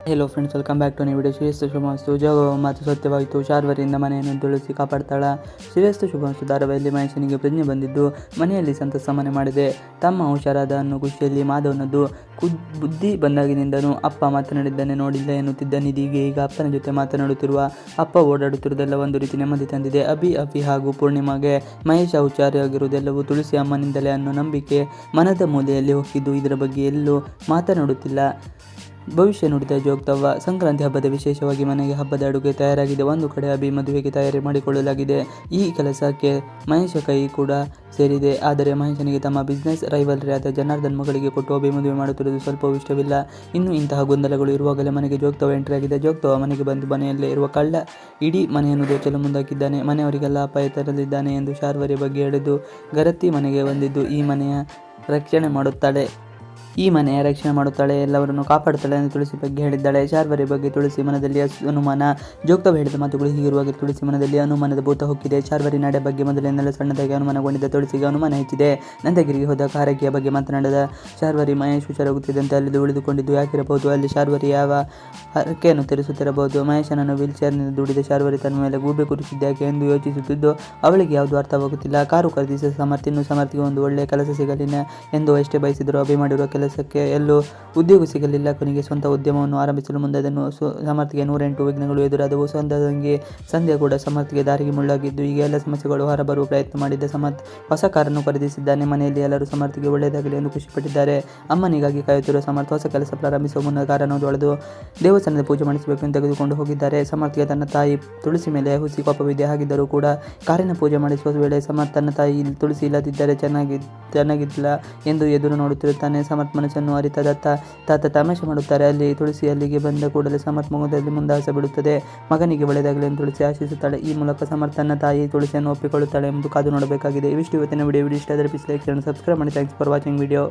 Hello friends, welcome back to new video. ಶ್ರೀಯಸ್ತು ಶುಭಮಸ್ತು. ಜೋಗ ಮಾತು ಸತ್ಯವಾಯಿತು. ಶಾರ್ವರಿಯಿಂದ ಮನೆಯನ್ನು ತುಳಸಿ ಕಾಪಾಡ್ತಾಳ. ಶ್ರೀಯಸ್ತು ಶುಭಮಸ್ತು ಧಾರಾವಾಹಿಯಲ್ಲಿ ಮಹೇಶನಿಗೆ ಪ್ರಜ್ಞೆ ಬಂದಿದ್ದು ಮನೆಯಲ್ಲಿ ಸಂತಸ ಮನೆ ಮಾಡಿದೆ. ತಮ್ಮ ಹುಷಾರಾದ ಅನ್ನೋ ಖುಷಿಯಲ್ಲಿ ಮಾಧವನದ್ದು ಬುದ್ಧಿ ಬಂದಾಗಿನಿಂದನೂ ಅಪ್ಪ ಮಾತನಾಡಿದ್ದನ್ನೇ ನೋಡಿಲ್ಲ ಎನ್ನುತ್ತಿದ್ದ ನಿಧಿಗೆ ಈಗ ಅಪ್ಪನ ಜೊತೆ ಮಾತನಾಡುತ್ತಿರುವ ಅಪ್ಪ ಓಡಾಡುತ್ತಿರುವುದೆಲ್ಲ ಒಂದು ರೀತಿ ನೆಮ್ಮದಿ ತಂದಿದೆ. ಅಭಿ ಹಾಗೂ ಪೂರ್ಣಿಮಾಗೆ ಮಹೇಶ ಹುಷಾರಾಗಿರುವುದೆಲ್ಲವೂ ತುಳಸಿ ಅಮ್ಮನಿಂದಲೇ ಅನ್ನೋ ನಂಬಿಕೆ ಮನದ ಮೂಲೆಯಲ್ಲಿ ಹೊಕ್ಕಿದ್ದು ಇದರ ಬಗ್ಗೆ ಎಲ್ಲೂ ಮಾತನಾಡುತ್ತಿಲ್ಲ. ಭವಿಷ್ಯ ನುಡಿದ ಜೋಗ್ತವ್ವ. ಸಂಕ್ರಾಂತಿ ಹಬ್ಬದ ವಿಶೇಷವಾಗಿ ಮನೆಗೆ ಹಬ್ಬದ ಅಡುಗೆ ತಯಾರಾಗಿದೆ. ಒಂದು ಕಡೆ ಅಭಿ ಮದುವೆಗೆ ತಯಾರಿ ಮಾಡಿಕೊಳ್ಳಲಾಗಿದೆ. ಈ ಕೆಲಸಕ್ಕೆ ಮಹೇಶ ಕೈ ಕೂಡ ಸೇರಿದೆ. ಆದರೆ ಮಹೇಶನಿಗೆ ತಮ್ಮ ಬಿಸ್ನೆಸ್ ರೈವಲ್ರಿ ಆದ ಜನಾರ್ದನ್ ಮಗಳಿಗೆ ಕೊಟ್ಟು ಅಭಿ ಮದುವೆ ಮಾಡುತ್ತಿರುವುದು ಸ್ವಲ್ಪವೂ ಇಷ್ಟವಿಲ್ಲ. ಇನ್ನು ಇಂತಹ ಗೊಂದಲಗಳು ಇರುವಾಗಲೇ ಮನೆಗೆ ಜೋಗ್ತವ್ವ ಎಂಟ್ರಿ ಆಗಿದೆ. ಜೋಗ್ತವ್ವ ಮನೆಗೆ ಬಂದು ಮನೆಯಲ್ಲೇ ಇರುವ ಕಳ್ಳ ಇಡೀ ಮನೆಯನ್ನು ದೋಚಲು ಮುಂದಾಕಿದ್ದಾನೆ. ಮನೆಯವರಿಗೆಲ್ಲ ಅಪಾಯ ತರಲಿದ್ದಾನೆ ಎಂದು ಶಾರ್ವರಿ ಬಗ್ಗೆ ಹೇಳಿದ್ದು ಗರತಿ ಮನೆಗೆ ಬಂದಿದ್ದು ಈ ಮನೆಯ ರಕ್ಷಣೆ ಮಾಡುತ್ತಾಳೆ, ಎಲ್ಲವರನ್ನು ಕಾಪಾಡುತ್ತಾಳೆ ಎಂದು ತುಳಸಿ ಬಗ್ಗೆ ಹೇಳಿದ್ದಾಳೆ. ಶಾರ್ವರಿ ಬಗ್ಗೆ ತುಳಸಿ ಮನದಲ್ಲಿ ಅನುಮಾನ. ಜೋಗ್ತವ್ವ ಹೇಳಿದ ಮಾತುಗಳು ಹೀಗಿರುವಾಗ ತುಳಸಿ ಮನದಲ್ಲಿ ಅನುಮಾನದ ಭೂತ ಹೊಕ್ಕಿದೆ. ಶಾರ್ವರಿ ನಡೆ ಬಗ್ಗೆ ಮೊದಲಿನಿಂದಲೂ ಸಣ್ಣದಾಗಿ ಅನುಮಾನಗೊಂಡಿದ್ದ ತುಳಸಿಗೆ ಅನುಮಾನ ಹೆಚ್ಚಿದೆ. ನಂದಗಿರಿಗೆ ಹೋದಾಗ ಆರೈಕೆಯ ಬಗ್ಗೆ ಮಾತನಾಡಿದ ಶಾರ್ವರಿ ಮಹೇಶ್ ಹುಷಾರಾಗುತ್ತಿದ್ದಂತೆ ಅಲ್ಲಿ ಉಳಿದುಕೊಂಡಿದ್ದು ಯಾಕಿರಬಹುದು? ಅಲ್ಲಿ ಶಾರ್ವರಿ ಯಾವ ಹರಕೆಯನ್ನು ತೀರಿಸುತ್ತಿರಬಹುದು? ಮಹೇಶನನ್ನು ವೀಲ್ಚೇರ್ನಿಂದ ದುಡಿದ ಶಾರ್ವರಿ ತನ್ನ ಮೇಲೆ ಗೂಬೆ ಕೂರಿಸಿದ್ಯಾಕೆ ಎಂದು ಯೋಚಿಸುತ್ತಿದ್ದು ಅವಳಿಗೆ ಯಾವುದೂ ಅರ್ಥವಾಗುತ್ತಿಲ್ಲ. ಕಾರು ಖರೀದಿಸಿದ ಸಮರ್ಥಿಗೆ ಒಂದು ಒಳ್ಳೆಯ ಕೆಲಸ ಸಿಗಲಿಲ್ಲ ಎಂದು ಎಷ್ಟೇ ಬಯಸಿದರೂ ಅಭಿ ಮಾಡಿರುವ ಕೆಲಸಕ್ಕೆ ಎಲ್ಲೂ ಉದ್ಯೋಗ ಸಿಗಲಿಲ್ಲ. ಕೊನೆಗೆ ಸ್ವಂತ ಉದ್ಯಮವನ್ನು ಆರಂಭಿಸಲು ಮುಂದಾದನು. ಸಮರ್ಥಿಗೆ 108 ವಿಘ್ನಗಳು ಎದುರಾದವು. ಸ್ವಂತದಂಗೆ ಸಂಧ್ಯಾ ಕೂಡ ಸಮರ್ಥಿಗೆ ದಾರಿಗೆ ಮುಳ್ಳಾಗಿದ್ದು ಈಗ ಎಲ್ಲ ಸಮಸ್ಯೆಗಳು ಹೊರಬರುವ ಪ್ರಯತ್ನ ಮಾಡಿದ್ದ ಸಮರ್ಥ್ ಹೊಸ ಕಾರನ್ನು ಖರೀದಿಸಿದ್ದಾನೆ. ಮನೆಯಲ್ಲಿ ಎಲ್ಲರೂ ಸಮರ್ಥಿಗೆ ಒಳ್ಳೆಯದಾಗಲಿ ಎಂದು ಖುಷಿಪಟ್ಟಿದ್ದಾರೆ. ಅಮ್ಮನಿಗಾಗಿ ಕಾಯುತ್ತಿರುವ ಸಮರ್ಥ್ ಹೊಸ ಕೆಲಸ ಪ್ರಾರಂಭಿಸುವ ಮುನ್ನ ಕಾರನ್ನು ತೊಳೆದು ದೇವಸ್ಥಾನದ ಪೂಜೆ ಮಾಡಿಸಬೇಕು ಎಂದು ತೆಗೆದುಕೊಂಡು ಹೋಗಿದ್ದಾರೆ. ಸಮರ್ಥ್ಗೆ ತನ್ನ ತಾಯಿ ತುಳಸಿ ಮೇಲೆ ಹುಸಿ ಕೋಪವಿದೆ. ಹಾಗಿದ್ದರೂ ಕೂಡ ಕಾರಿನ ಪೂಜೆ ಮಾಡಿಸುವ ವೇಳೆ ಸಮರ್ಥ್ ತನ್ನ ತಾಯಿ ತುಳಸಿ ಇಲ್ಲದಿದ್ದರೆ ಚೆನ್ನಾಗಿದ್ದಿಲ್ಲ ಎಂದು ಎದುರು ನೋಡುತ್ತಿರುತ್ತಾನೆ. ಸಮರ್ಥ್ ಮನಸ್ಸನ್ನು ಅರಿತ ತಾತ ತಮಾಷೆ ಮಾಡುತ್ತಾರೆ. ಅಲ್ಲಿ ತುಳಸಿ ಅಲ್ಲಿಗೆ ಬಂದ ಕೂಡಲೇ ಸಮರ್ಥ್ ಮುಖದಲ್ಲಿ ಮುಂದಾಸ ಬಿಡುತ್ತದೆ. ಮಗನಿಗೆ ಒಳ್ಳೆಯದಾಗಲಿ ಎಂದು ತುಳಸಿ ಆಶಿಸುತ್ತಾಳೆ. ಈ ಮೂಲಕ ಸಮರ್ಥ್ ತನ್ನ ತಾಯಿ ತುಳಸಿಯನ್ನು ಒಪ್ಪಿಕೊಳ್ಳುತ್ತಾಳೆ ಎಂಬುದು ಕಾದು ನೋಡಬೇಕಾಗಿದೆ. ಇವಿಷ್ಟು ಇವತ್ತಿನ ವಿಡಿಯೋ ಇಷ್ಟ ಆದರೆ ಪ್ಲೀಸ್ ಲೈಕ್, ಸಬ್ಸ್ಕ್ರೈಬ್ ಮಾಡಿ. Thanks for watching video.